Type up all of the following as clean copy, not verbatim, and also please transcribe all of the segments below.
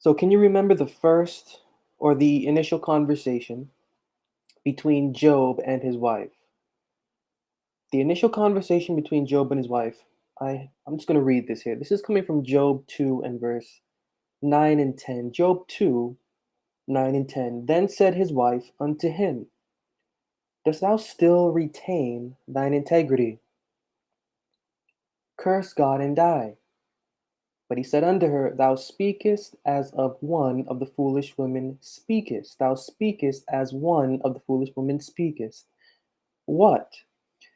So, can you remember the first or the initial conversation between Job and his wife? The initial conversation between Job and his wife, I'm just going to read this here. This is coming from Job 2 and verse 9 and 10. Job 2, 9 and 10. Then said his wife unto him, Dost thou still retain thine integrity? Curse God and die. But he said unto her, Thou speakest as of one of the foolish women speakest. Thou speakest as one of the foolish women speakest. What?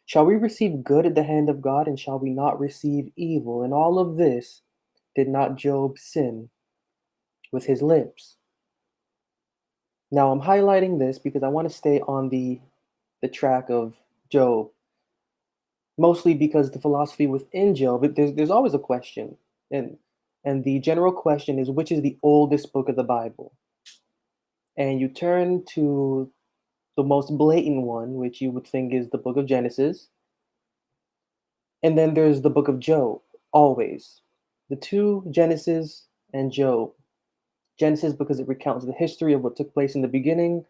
Shall we receive good at the hand of God, and shall we not receive evil? In all of this, did not Job sin with his lips? Now, I'm highlighting this because I want to stay on the track of Job, mostly because the philosophy within Job, there's always a question. And the general question is, which is the oldest book of the Bible? And you turn to the most blatant one, which you would think is the book of Genesis. And then there's the book of Job, always. The two, Genesis and Job. Genesis, because it recounts the history of what took place in the beginning,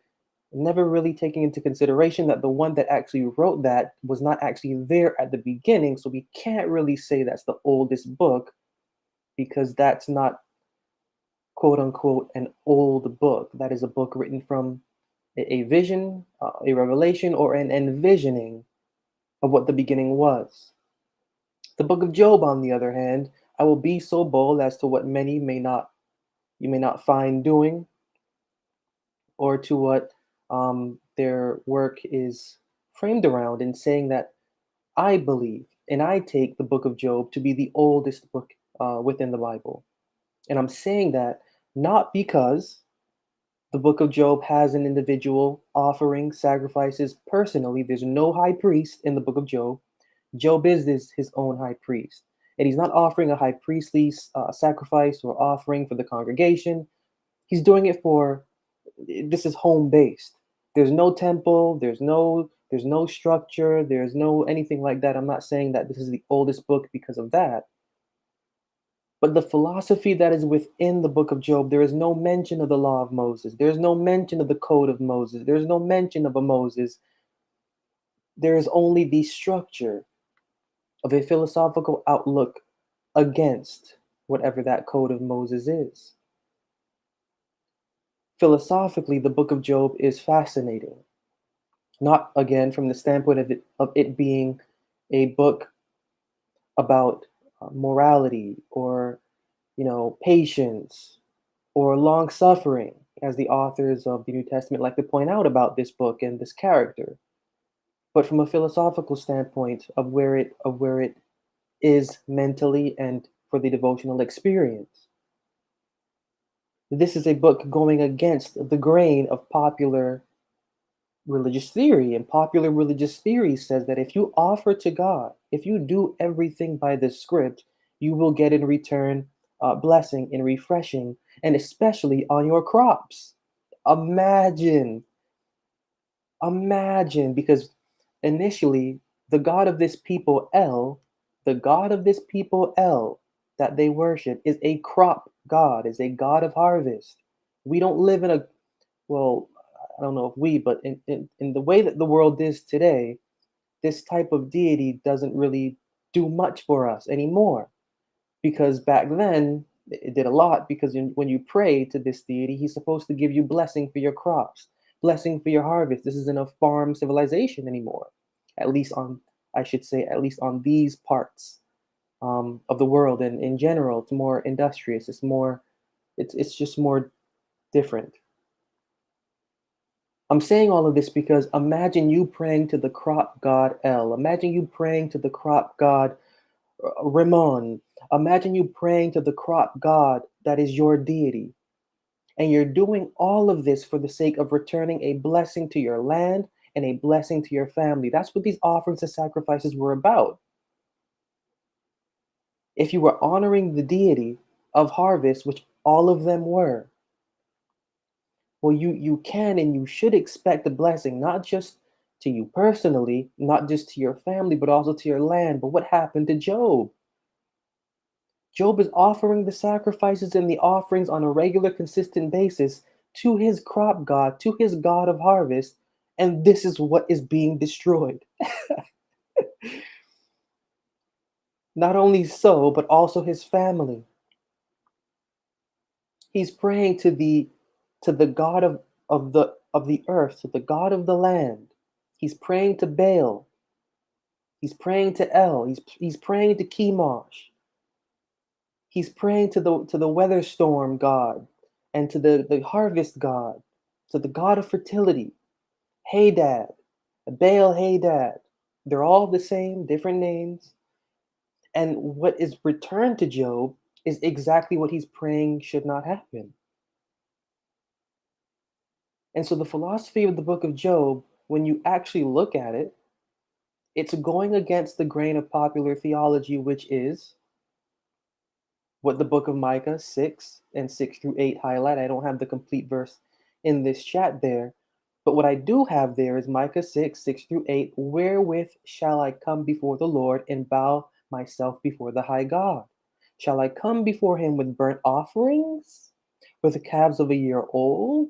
never really taking into consideration that the one that actually wrote that was not actually there at the beginning. So we can't really say that's the oldest book because that's not, quote unquote, an old book. That is a book written from a vision, a revelation, or an envisioning of what the beginning was. The book of Job, on the other hand, I will be so bold as to what many you may not find doing, or to what their work is framed around, in saying that I believe and I take the book of Job to be the oldest book within the Bible. And I'm saying that not because the book of Job has an individual offering sacrifices personally. There's no high priest in the book of Job. Job is his own high priest. And he's not offering a high priestly sacrifice or offering for the congregation. He's doing it for, this is home based. There's no temple, there's no structure, there's no anything like that. I'm not saying that this is the oldest book because of that. But the philosophy that is within the book of Job, there is no mention of the law of Moses. There's no mention of the code of Moses. There's no mention of a Moses. There is only the structure of a philosophical outlook against whatever that code of Moses is. Philosophically, the book of Job is fascinating. Not again from the standpoint of it being a book about morality or patience or long suffering, as the authors of the New Testament like to point out about this book and this character, but from a philosophical standpoint of where it is mentally and for the devotional experience. This is a book going against the grain of popular religious theory, and popular religious theory says that if you offer to God, if you do everything by the script, you will get in return blessing and refreshing, and especially on your crops. Imagine, imagine, because initially the God of this people, the God of this people, that they worship, is a crop God, is a God of harvest. We don't live in a, well, I don't know if we, but in the way that the world is today, this type of deity doesn't really do much for us anymore. Because back then, it did a lot, because when you pray to this deity, he's supposed to give you blessing for your crops, blessing for your harvest. This isn't a farm civilization anymore, at least on, I should say, at least on these parts of the world. And in general, it's more industrious. It's just more different. I'm saying all of this because imagine you praying to the crop god El. Imagine you praying to the crop god Ramon. Imagine you praying to the crop god that is your deity. And you're doing all of this for the sake of returning a blessing to your land and a blessing to your family. That's what these offerings and sacrifices were about. If you were honoring the deity of harvest, which all of them were, well, you can and you should expect a blessing, not just to you personally, not just to your family, but also to your land. But what happened to Job? Job is offering the sacrifices and the offerings on a regular, consistent basis to his crop god, to his god of harvest, and this is what is being destroyed. Not only so, but also his family. He's praying to the God of the earth, to the God of the land. He's praying to Baal. He's praying to El. He's praying to Chemosh. He's praying to the weather storm god and to the harvest god, to the god of fertility, Hadad, Baal Hadad. They're all the same, different names. And what is returned to Job is exactly what he's praying should not happen. And so the philosophy of the book of Job, when you actually look at it, it's going against the grain of popular theology, which is what the book of Micah 6 and 6 through 8 highlight. I don't have the complete verse in this chat there, but what I do have there is Micah 6, 6 through 8. Wherewith shall I come before the Lord and bow myself before the high God? Shall I come before him with burnt offerings, with the calves of a year old?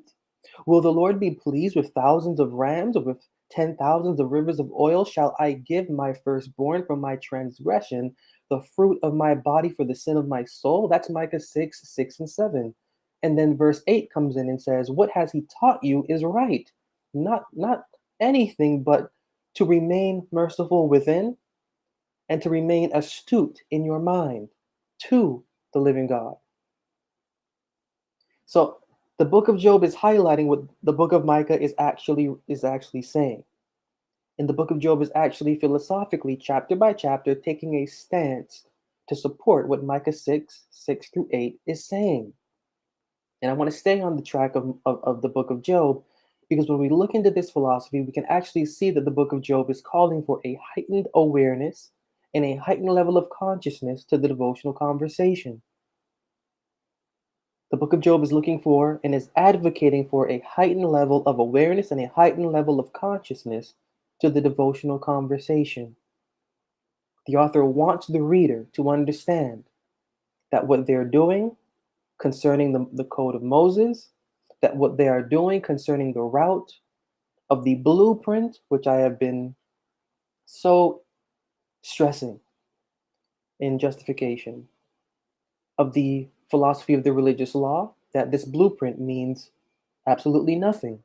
Will the Lord be pleased with thousands of rams, or with 10,000s of rivers of oil? Shall I give my firstborn from my transgression, the fruit of my body for the sin of my soul? That's Micah 6, 6 and 7. And then verse 8 comes in and says, what has he taught you is right. Not anything, but to remain merciful within and to remain astute in your mind to the living God. So the book of Job is highlighting what the book of Micah is actually saying. And the book of Job is actually philosophically, chapter by chapter, taking a stance to support what Micah 6, 6 through 8 is saying. And I want to stay on the track of the book of Job, because when we look into this philosophy, we can actually see that the book of Job is calling for a heightened awareness and a heightened level of consciousness to the devotional conversation. The book of Job is looking for and is advocating for a heightened level of awareness and a heightened level of consciousness to the devotional conversation. The author wants the reader to understand that what they're doing concerning the code of Moses, that what they are doing concerning the route of the blueprint, which I have been so stressing in justification of the philosophy of the religious law, that this blueprint means absolutely nothing.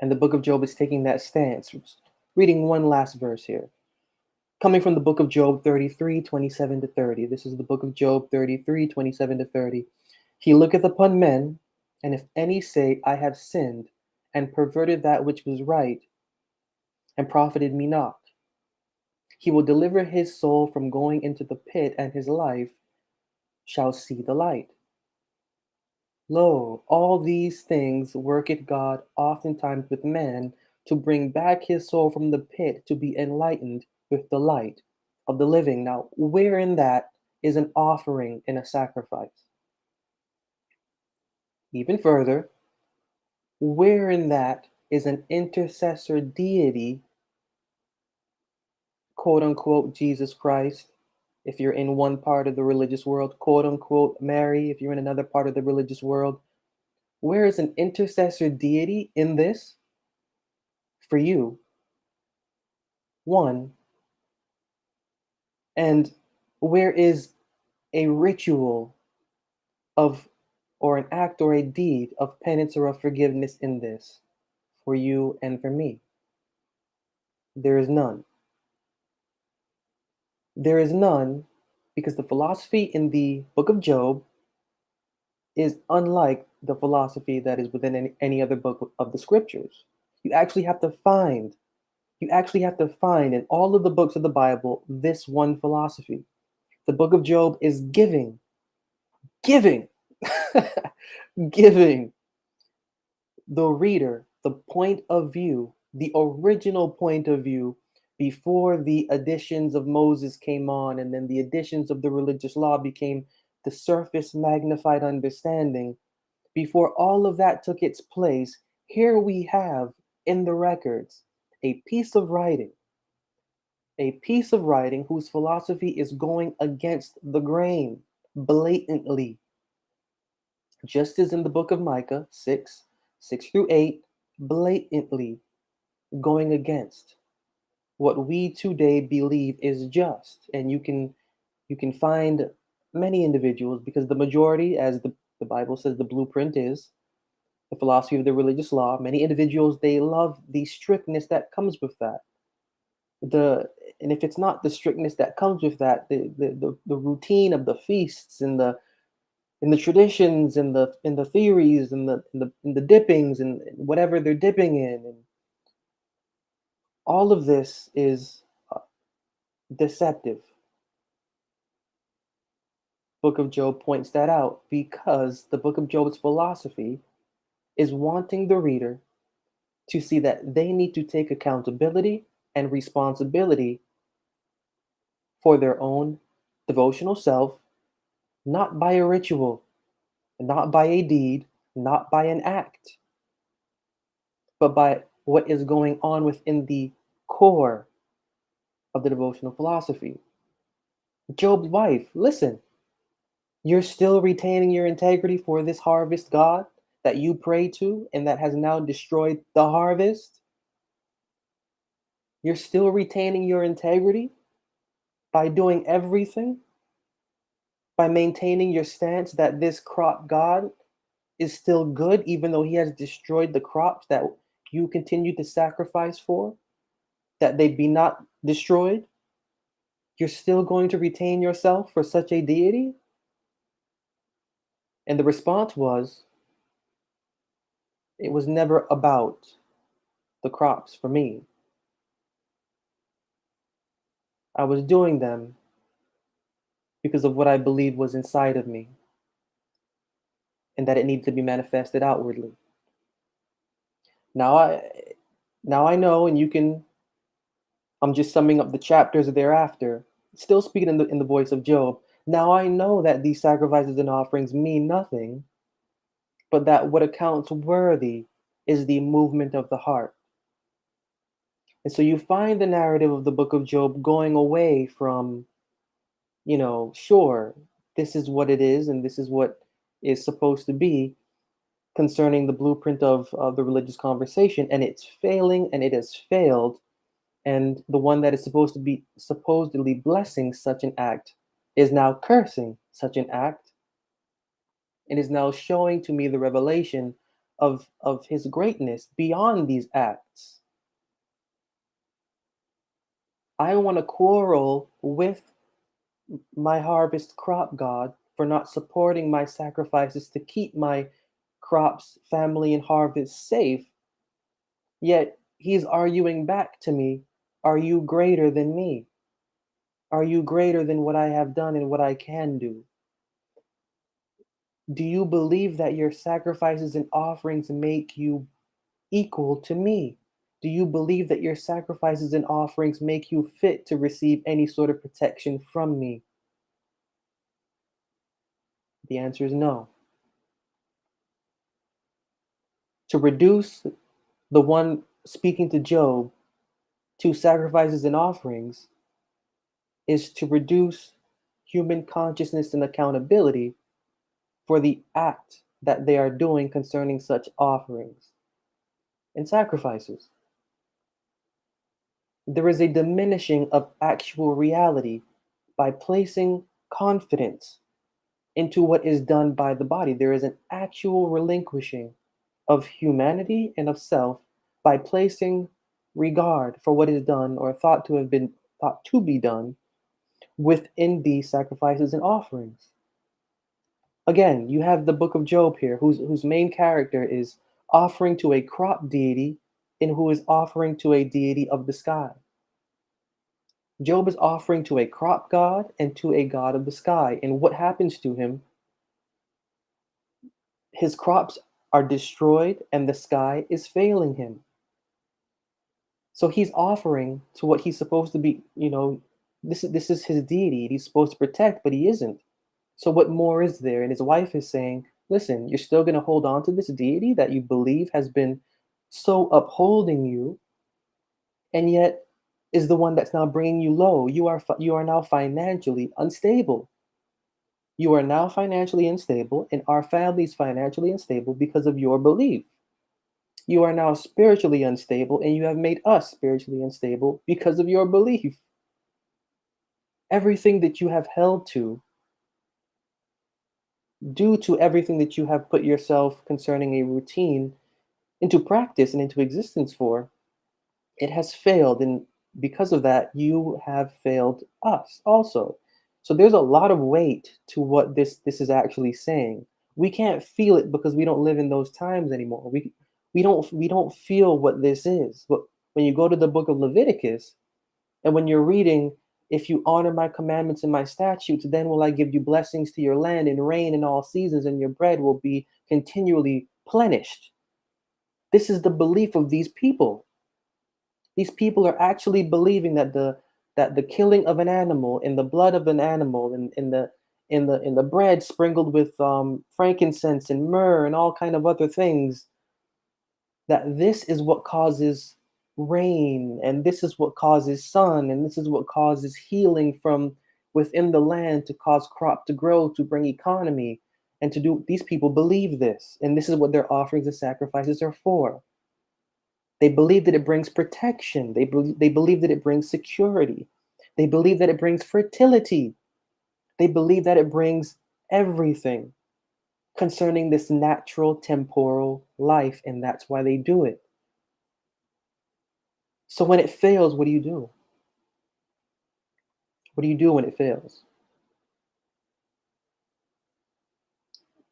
And the book of Job is taking that stance. Reading one last verse here. Coming from the book of Job 33, 27 to 30. This is the book of Job 33, 27 to 30. He looketh upon men, and if any say, I have sinned, and perverted that which was right, and profited me not, he will deliver his soul from going into the pit, and his life shall see the light. Lo, all these things worketh God oftentimes with man, to bring back his soul from the pit to be enlightened with the light of the living. Now, wherein that is an offering and a sacrifice. Even further, wherein that is an intercessor deity, quote unquote, Jesus Christ, if you're in one part of the religious world, quote unquote, Mary, if you're in another part of the religious world. Where is an intercessor deity in this for you? One. And where is a ritual of, or an act or a deed of penance or of forgiveness in this for you and for me? There is none. There is none, because the philosophy in the book of Job is unlike the philosophy that is within any other book of the scriptures. You actually have to find in all of the books of the Bible this one philosophy. The book of Job is giving, giving the reader the point of view, the original point of view, before the additions of Moses came on, and then the additions of the religious law became the surface magnified understanding. Before all of that took its place, here we have in the records a piece of writing, A piece of writing whose philosophy is going against the grain blatantly, just as in the book of Micah 6 through 8, blatantly going against what we today believe is just. And you can find many individuals, because the majority, as the Bible says, the blueprint is the philosophy of the religious law. Many individuals, they love the strictness that comes with that. The and if it's not the strictness that comes with that, the routine of the feasts and the traditions and the theories and the dippings and whatever they're dipping in, and all of this is deceptive. Book of Job points that out, because the book of Job's philosophy is wanting the reader to see that they need to take accountability and responsibility for their own devotional self, not by a ritual, not by a deed, not by an act, but by what is going on within the core of the devotional philosophy. Job's wife, listen, you're still retaining your integrity for this harvest God that you pray to and that has now destroyed the harvest. You're still retaining your integrity by doing everything, by maintaining your stance that this crop God is still good, even though he has destroyed the crops that you continue to sacrifice for, that they be not destroyed. You're still going to retain yourself for such a deity? And the response was, it was never about the crops for me. I was doing them because of what I believed was inside of me and that it needed to be manifested outwardly. Now I now I know, and I'm just summing up the chapters thereafter, still speaking in the voice of Job. Now I know that these sacrifices and offerings mean nothing, but that what accounts worthy is the movement of the heart. And so you find the narrative of the book of Job going away from, sure, this is what it is, and this is what is supposed to be concerning the blueprint of the religious conversation, and it's failing, and it has failed. And the one that is supposed to be supposedly blessing such an act is now cursing such an act, and is now showing to me the revelation of his greatness beyond these acts. I want to quarrel with my harvest crop God for not supporting my sacrifices to keep my crops, family, and harvest safe. Yet he's arguing back to me, are you greater than me? Are you greater than what I have done and what I can do? Do you believe that your sacrifices and offerings make you equal to me? Do you believe that your sacrifices and offerings make you fit to receive any sort of protection from me? The answer is no. To reduce the one speaking to Job to sacrifices and offerings is to reduce human consciousness and accountability for the act that they are doing concerning such offerings and sacrifices. There is a diminishing of actual reality by placing confidence into what is done by the body. There is an actual relinquishing of humanity and of self by placing regard for what is done or thought to be done within these sacrifices and offerings. Again, you have the book of Job here, whose main character is offering to a crop deity and who is offering to a deity of the sky. Job is offering to a crop god and to a god of the sky. And what happens to him? His crops are destroyed and the sky is failing him. So he's offering to what he's supposed to be, this is his deity. He's supposed to protect, but he isn't. So what more is there? And his wife is saying, listen, you're still going to hold on to this deity that you believe has been so upholding you, and yet is the one that's now bringing you low. You are now financially unstable. You are now financially unstable, and our family is financially unstable because of your belief. You are now spiritually unstable, and you have made us spiritually unstable because of your belief. Everything that you have held to, due to everything that you have put yourself concerning a routine into practice and into existence for, it has failed. And because of that, you have failed us also. So there's a lot of weight to what this is actually saying. We can't feel it because we don't live in those times anymore. We don't feel what this is. But when you go to the book of Leviticus, and when you're reading, if you honor my commandments and my statutes, then will I give you blessings to your land and rain in all seasons, and your bread will be continually plenished. This is the belief of these people. These people are actually believing that the killing of an animal, in the blood of an animal, in the bread sprinkled with frankincense and myrrh and all kind of other things, that this is what causes rain, and this is what causes sun, and this is what causes healing from within the land, to cause crop to grow, to bring economy, and to do. These people believe this, and this is what their offerings and sacrifices are for. They believe that it brings protection. They believe that it brings security. They believe that it brings fertility. They believe that it brings everything concerning this natural temporal life, and that's why they do it. So when it fails, what do you do? What do you do when it fails?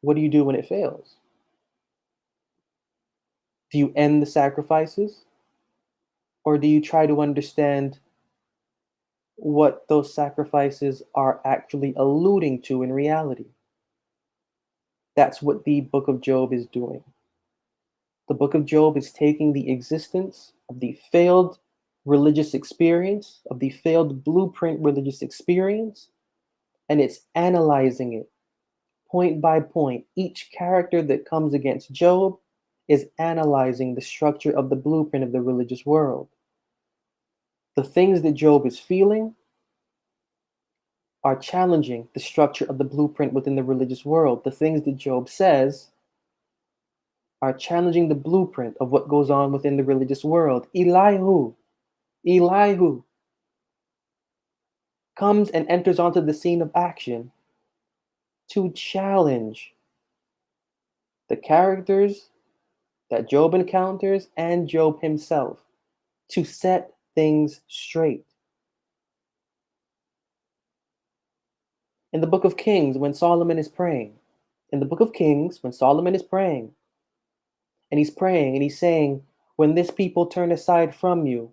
What do you do when it fails? Do you end the sacrifices? Or do you try to understand what those sacrifices are actually alluding to in reality? That's what the book of Job is doing. The book of Job is taking the existence of the failed religious experience, of the failed blueprint religious experience, and it's analyzing it point by point. Each character that comes against Job is analyzing the structure of the blueprint of the religious world. The things that Job is feeling are challenging the structure of the blueprint within the religious world. The things that Job says are challenging the blueprint of what goes on within the religious world. Elihu comes and enters onto the scene of action to challenge the characters that Job encounters and Job himself, to set things straight. In the book of Kings, when Solomon is praying, in the book of Kings, when Solomon is praying, and he's saying, when this people turn aside from you,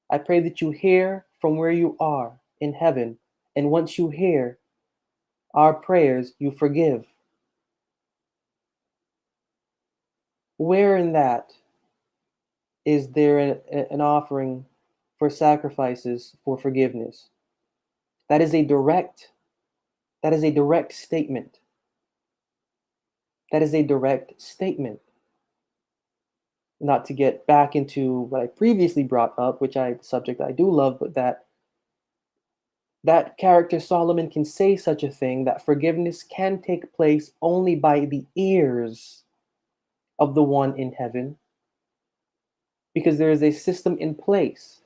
I pray that you hear from where you are in heaven. And once you hear our prayers, you forgive. Where in that is there an offering for sacrifices for forgiveness? That is a direct, that is a direct statement. That is a direct statement. Not to get back into what I previously brought up, which subject I do love, but that character Solomon can say such a thing, that forgiveness can take place only by the ears of the one in heaven, because there is a system in place.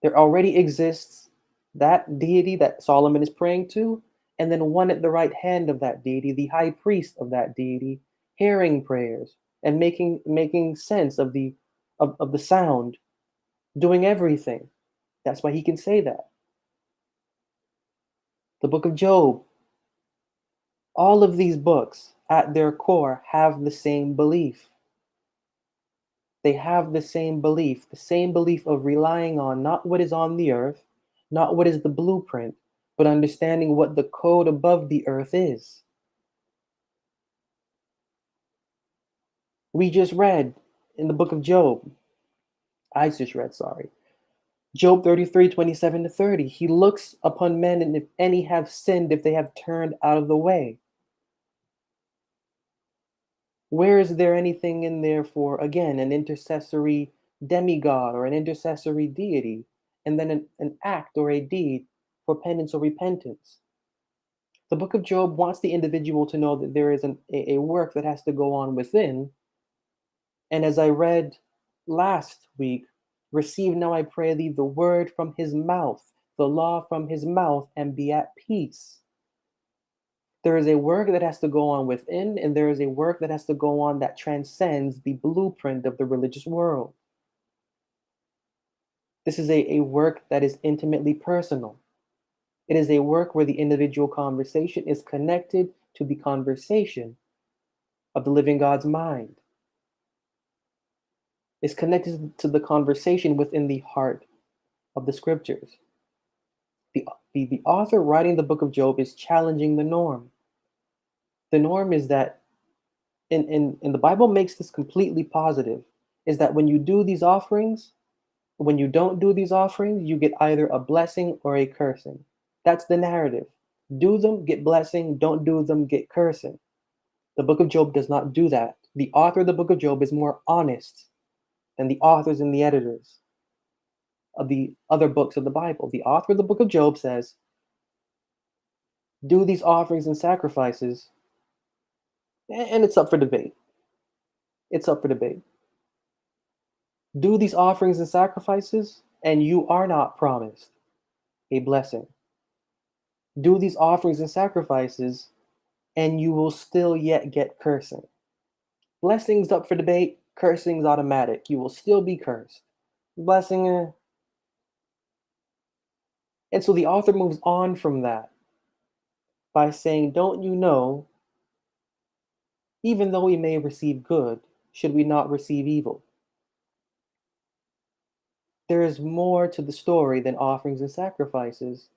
There already exists that deity that Solomon is praying to, and then one at the right hand of that deity, the high priest of that deity, hearing prayers and making sense of the sound, doing everything. That's why he can say that. The book of Job, all of these books at their core have the same belief. They have the same belief of relying on not what is on the earth, not what is the blueprint, but understanding what the code above the earth is. We just read in the book of Job, I just read, sorry, Job 33:27-30. He looks upon men, and if any have sinned, if they have turned out of the way. Where is there anything in there for, again, an intercessory demigod or an intercessory deity, and then an act or a deed for penance or repentance. The book of Job wants the individual to know that there is a work that has to go on within. And as I read last week, receive now, I pray thee, the word from his mouth, the law from his mouth, and be at peace. There is a work that has to go on within, and there is a work that has to go on that transcends the blueprint of the religious world. This is a work that is intimately personal. It is a work where the individual conversation is connected to the conversation of the living God's mind. It's connected to the conversation within the heart of the scriptures. The author writing the book of Job is challenging the norm. The norm is that, and the Bible makes this completely positive, is that when you do these offerings, when you don't do these offerings, you get either a blessing or a cursing. That's the narrative. Do them, get blessing. Don't do them, get cursing. The book of Job does not do that. The author of the book of Job is more honest than the authors and the editors of the other books of the Bible. The author of the book of Job says, do these offerings and sacrifices, and it's up for debate. It's up for debate. Do these offerings and sacrifices, and you are not promised a blessing. Do these offerings and sacrifices, and you will still yet get cursing. Blessings up for debate, cursing's automatic. You will still be cursed. Blessing, And so the author moves on from that by saying, don't you know, even though we may receive good, should we not receive evil? There is more to the story than offerings and sacrifices.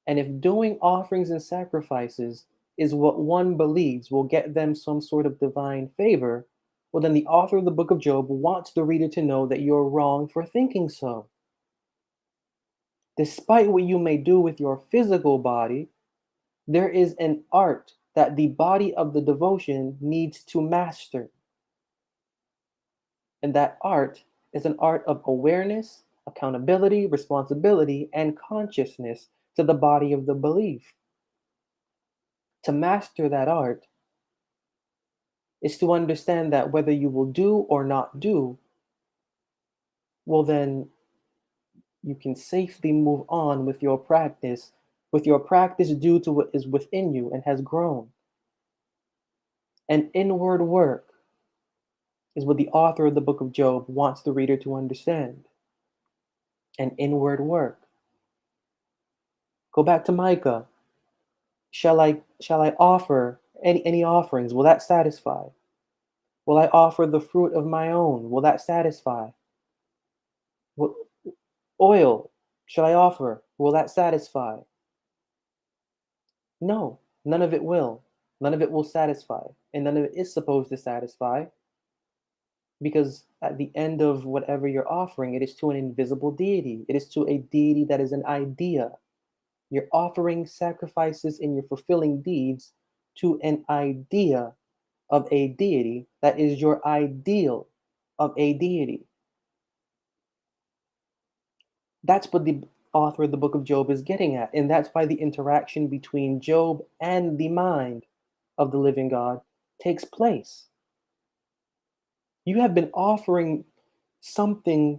And if doing offerings and sacrifices is what one believes will get them some sort of divine favor, well, then the author of the book of Job wants the reader to know that you're wrong for thinking so. Despite what you may do with your physical body, there is an art that the body of the devotion needs to master. And that art is an art of awareness, accountability, responsibility, and consciousness to the body of the belief. To master that art is to understand that whether you will do or not do, well, then you can safely move on with your practice due to what is within you and has grown. An inward work is what the author of the book of Job wants the reader to understand. An inward work. Go back to Micah. Shall I offer any offerings? Will that satisfy? Will I offer the fruit of my own? Will that satisfy? What oil shall I offer? Will that satisfy? No, none of it will. None of it will satisfy. And none of it is supposed to satisfy, because at the end of whatever you're offering, it is to an invisible deity. It is to a deity that is an idea. You're offering sacrifices and you're fulfilling deeds to an idea of a deity that is your ideal of a deity. That's what the author of the book of Job is getting at. And that's why the interaction between Job and the mind of the living God takes place. You have been offering something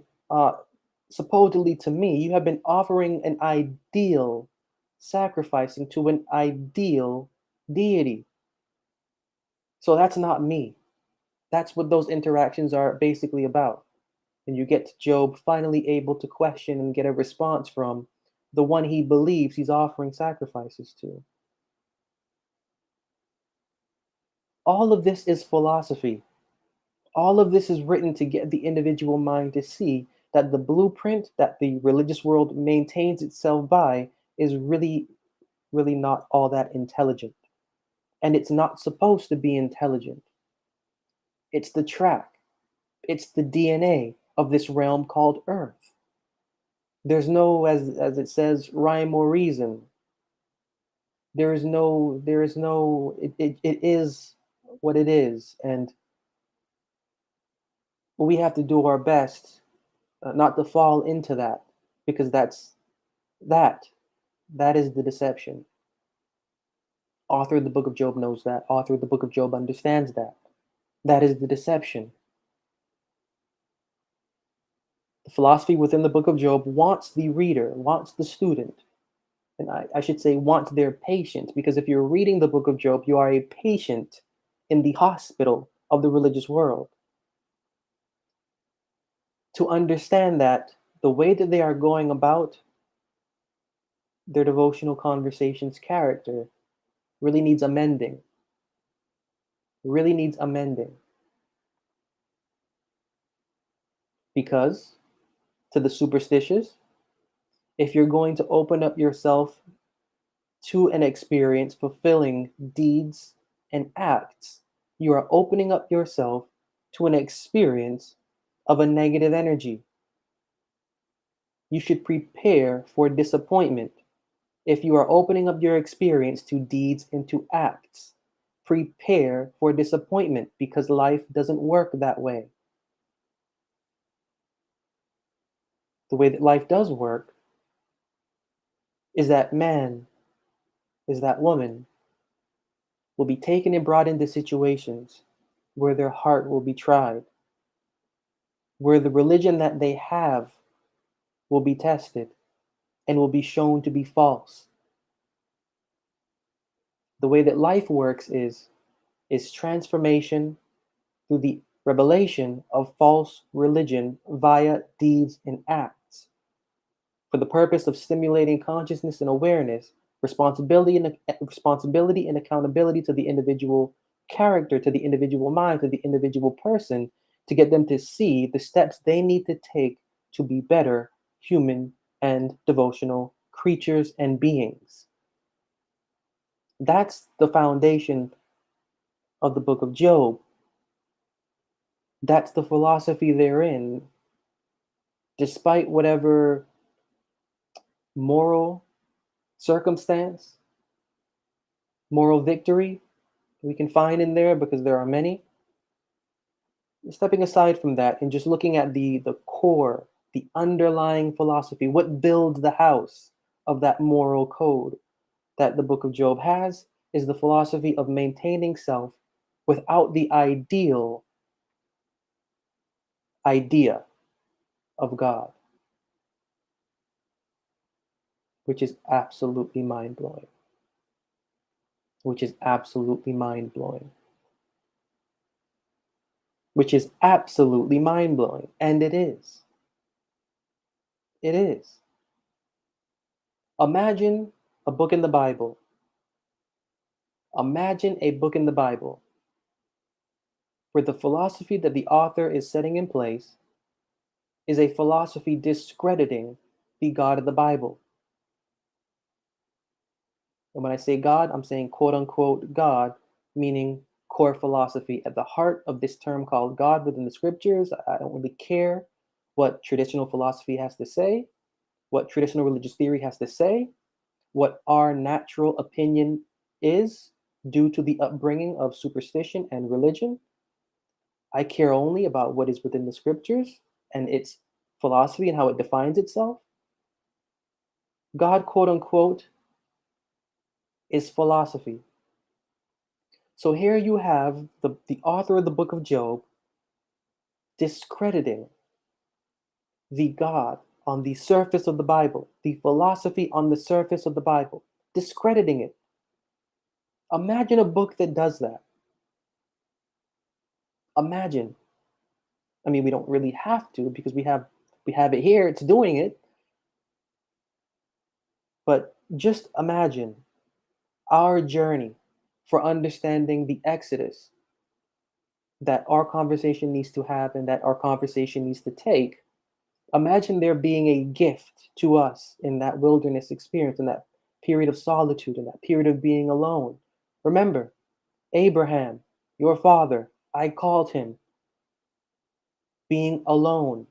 supposedly to me. You have been offering an ideal, sacrificing to an ideal deity. So that's not me. That's what those interactions are basically about. And you get Job finally able to question and get a response from the one he believes he's offering sacrifices to. All of this is philosophy. All of this is written to get the individual mind to see that the blueprint that the religious world maintains itself by is really, really not all that intelligent. And it's not supposed to be intelligent. It's the track, it's the DNA of this realm called Earth. There's no, as it says, rhyme or reason. There is no, it is what it is. And we have to do our best not to fall into that, because that that is the deception. Author of the book of Job knows that. Author of the book of Job understands that. That is the deception. The philosophy within the book of Job wants the reader, wants the student, and I should say wants their patient, because if you're reading the book of Job, you are a patient in the hospital of the religious world. To understand that the way that they are going about their devotional conversations character really needs amending, really needs amending. Because to the superstitious, if you're going to open up yourself to an experience fulfilling deeds and acts, you are opening up yourself to an experience of a negative energy. You should prepare for disappointment if you are opening up your experience to deeds and to acts. Prepare for disappointment, because life doesn't work that way. The way that life does work is that man, is that woman will be taken and brought into situations where their heart will be tried, where the religion that they have will be tested and will be shown to be false. The way that life works is transformation through the revelation of false religion via deeds and acts, for the purpose of stimulating consciousness and awareness, responsibility and accountability to the individual character, to the individual mind, to the individual person, to get them to see the steps they need to take to be better human and devotional creatures and beings. That's the foundation of the book of Job. That's the philosophy therein. Despite whatever moral circumstance, moral victory we can find in there, because there are many, stepping aside from that and just looking at the core, the underlying philosophy, what builds the house of that moral code that the book of Job has, is the philosophy of maintaining self without the idea of God, which is absolutely mind blowing. Which is absolutely mind blowing. Which is absolutely mind blowing. And it is. It is. Imagine a book in the Bible. Imagine a book in the Bible where the philosophy that the author is setting in place is a philosophy discrediting the God of the Bible. And when I say God, I'm saying quote unquote God, meaning core philosophy. At the heart of this term called God within the scriptures, I don't really care what traditional philosophy has to say, what traditional religious theory has to say, what our natural opinion is due to the upbringing of superstition and religion. I care only about what is within the scriptures and its philosophy and how it defines itself. God, quote unquote, is philosophy. So here you have the author of the book of Job discrediting the God on the surface of the Bible, the philosophy on the surface of the Bible, discrediting it. Imagine a book that does that. Imagine. I mean, we don't really have to, because we have it here, it's doing it. But just imagine our journey for understanding the Exodus that our conversation needs to have and that our conversation needs to take. Imagine there being a gift to us in that wilderness experience, in that period of solitude, in that period of being alone. Remember, Abraham, your father, I called him being alone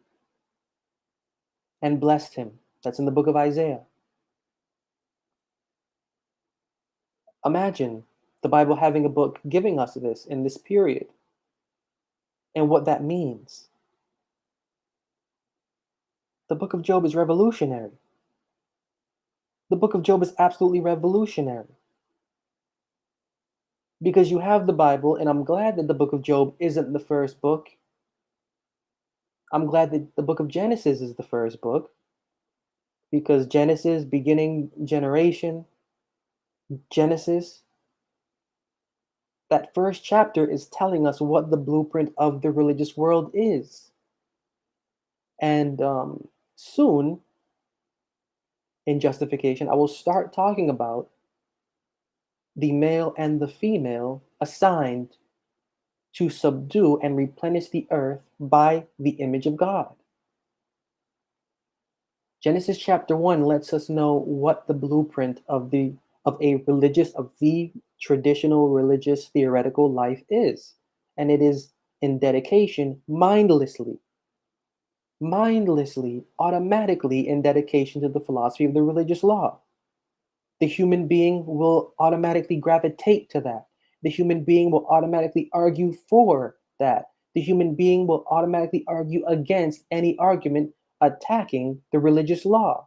and blessed him. That's in the book of Isaiah. Imagine the Bible having a book giving us this in this period and what that means. The book of Job is revolutionary. The book of Job is absolutely revolutionary because you have the Bible, and I'm glad that the book of Job isn't the first book. I'm glad that the book of Genesis is the first book because Genesis, beginning generation, Genesis, that first chapter is telling us what the blueprint of the religious world is. And soon, in justification, I will start talking about the male and the female assigned to subdue and replenish the earth by the image of God. Genesis chapter 1 lets us know what the blueprint of the traditional religious theoretical life is. And it is in dedication mindlessly, automatically in dedication to the philosophy of the religious law. The human being will automatically gravitate to that. The human being will automatically argue for that. The human being will automatically argue against any argument attacking the religious law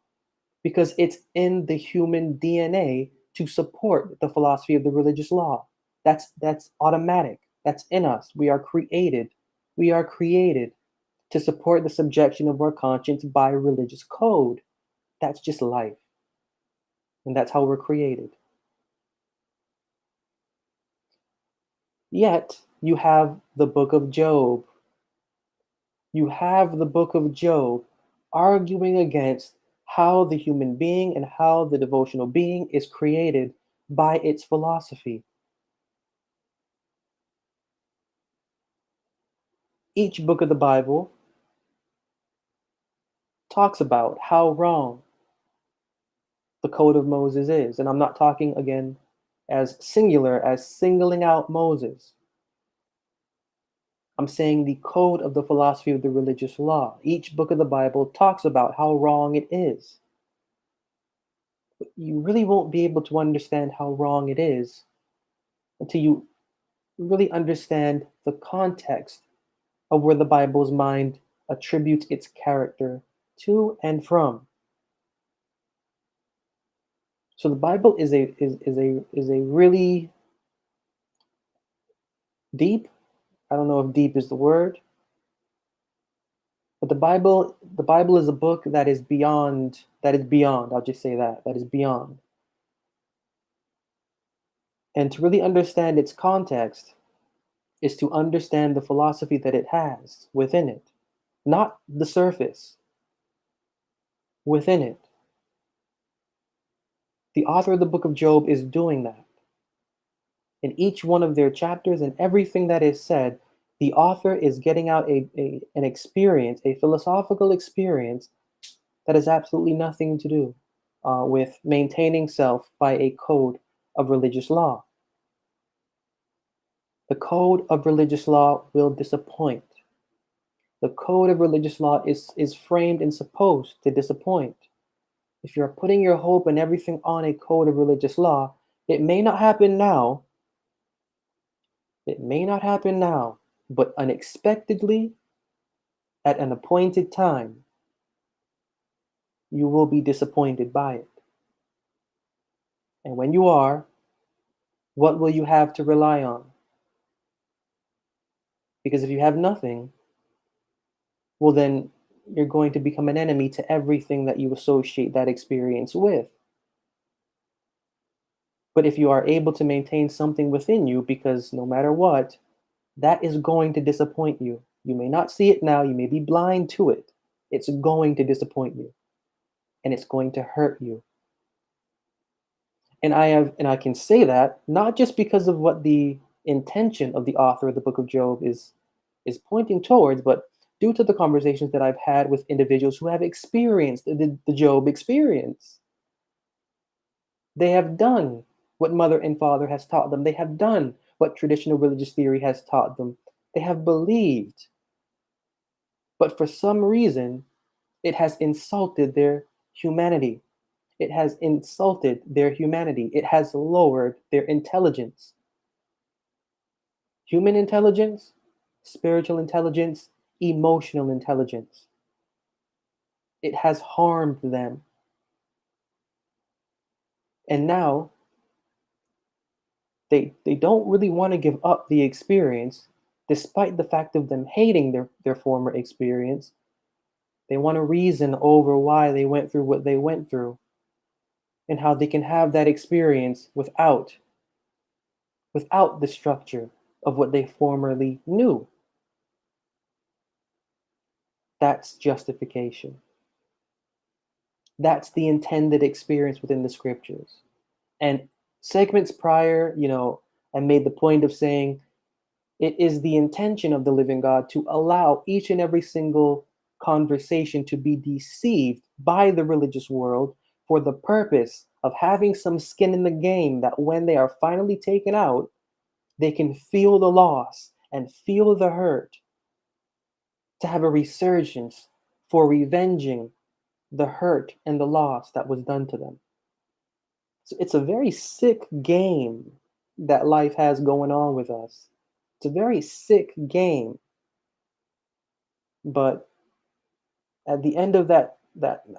because it's in the human DNA to support the philosophy of the religious law. That's automatic. That's in us. We are created. We are created to support the subjection of our conscience by religious code. That's just life. And that's how we're created. Yet, you have the book of Job. You have the book of Job arguing against how the human being and how the devotional being is created by its philosophy. Each book of the Bible talks about how wrong the Code of Moses is. And I'm not talking again as singular, as singling out Moses. I'm saying the code of the philosophy of the religious law. Each book of the Bible talks about how wrong it is. But you really won't be able to understand how wrong it is until you really understand the context of where the Bible's mind attributes its character to and from. So the Bible is a really deep. I don't know if deep is the word, but the Bible is a book that is beyond. That is beyond. I'll just say that is beyond. And to really understand its context is to understand the philosophy that it has within it, not the surface, within it. The author of the book of Job is doing that. In each one of their chapters and everything that is said, the author is getting out an experience, a philosophical experience that has absolutely nothing to do with maintaining self by a code of religious law. The code of religious law will disappoint. The code of religious law is framed and supposed to disappoint. If you're putting your hope and everything on a code of religious law, it may not happen now. It may not happen now, but unexpectedly, at an appointed time, you will be disappointed by it. And when you are, what will you have to rely on? Because if you have nothing, well, then you're going to become an enemy to everything that you associate that experience with. But if you are able to maintain something within you, because no matter what, that is going to disappoint you. You may not see it now, you may be blind to it. It's going to disappoint you, and it's going to hurt you. And I can say that not just because of what the intention of the author of the book of Job is pointing towards, but due to the conversations that I've had with individuals who have experienced the Job experience. They have done what mother and father has taught them. They have done what traditional religious theory has taught them. They have believed. But for some reason, it has insulted their humanity. It has insulted their humanity. It has lowered their intelligence. Human intelligence, spiritual intelligence, emotional intelligence. It has harmed them. And now they don't really want to give up the experience, despite the fact of them hating their former experience. They want to reason over why they went through what they went through and how they can have that experience without the structure of what they formerly knew. That's justification. That's the intended experience within the scriptures. And segments prior, I made the point of saying it is the intention of the living God to allow each and every single conversation to be deceived by the religious world for the purpose of having some skin in the game, that when they are finally taken out, they can feel the loss and feel the hurt, to have a resurgence for revenging the hurt and the loss that was done to them. So it's a very sick game that life has going on with us. It's a very sick game. But at the end of that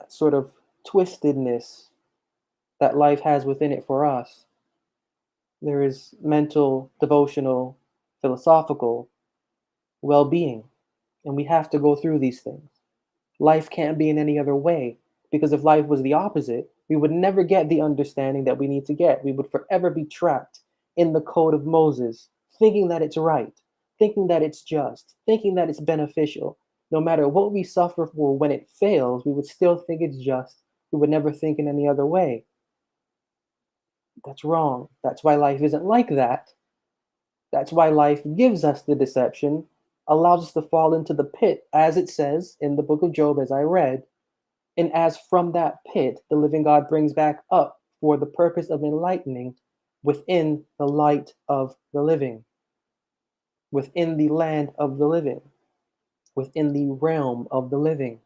sort of twistedness that life has within it for us, there is mental, devotional, philosophical well-being. And we have to go through these things. Life can't be in any other way, because if life was the opposite, we would never get the understanding that we need to get. We would forever be trapped in the code of Moses, thinking that it's right, thinking that it's just, thinking that it's beneficial. No matter what we suffer for when it fails, we would still think it's just. We would never think in any other way. That's wrong. That's why life isn't like that. That's why life gives us the deception, allows us to fall into the pit, as it says in the book of Job, as I read. And as from that pit, the living God brings back up for the purpose of enlightening within the light of the living, within the land of the living, within the realm of the living.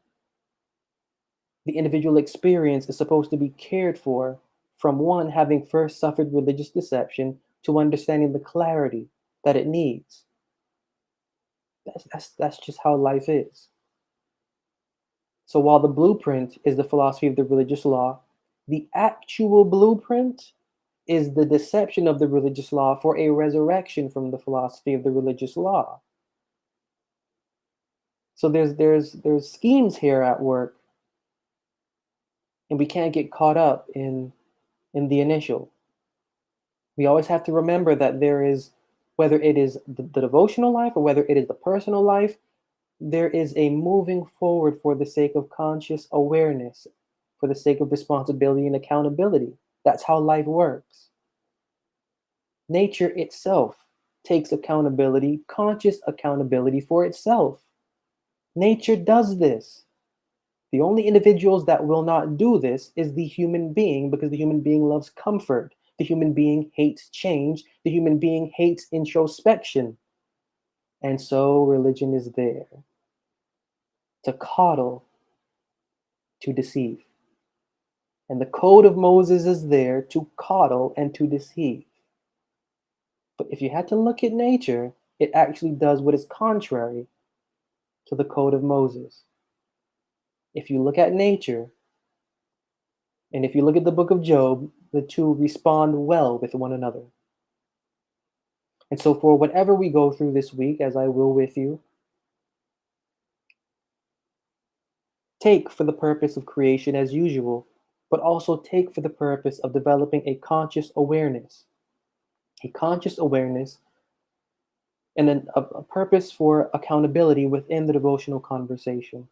The individual experience is supposed to be cared for from one having first suffered religious deception to understanding the clarity that it needs. That's just how life is. So while the blueprint is the philosophy of the religious law, the actual blueprint is the deception of the religious law for a resurrection from the philosophy of the religious law. So there's schemes here at work, and we can't get caught up in the initial. We always have to remember that there is, whether it is the devotional life or whether it is the personal life, there is a moving forward for the sake of conscious awareness, for the sake of responsibility and accountability. That's how life works. Nature itself takes accountability, conscious accountability for itself. Nature does this. The only individuals that will not do this is the human being, because the human being loves comfort. The human being hates change. The human being hates introspection. And so religion is there to coddle, to deceive. And the code of Moses is there to coddle and to deceive. But if you had to look at nature, it actually does what is contrary to the code of Moses. If you look at nature, and if you look at the book of Job, the two respond well with one another. And so for whatever we go through this week, as I will with you, take for the purpose of creation as usual, but also take for the purpose of developing a conscious awareness. A conscious awareness and then a purpose for accountability within the devotional conversation.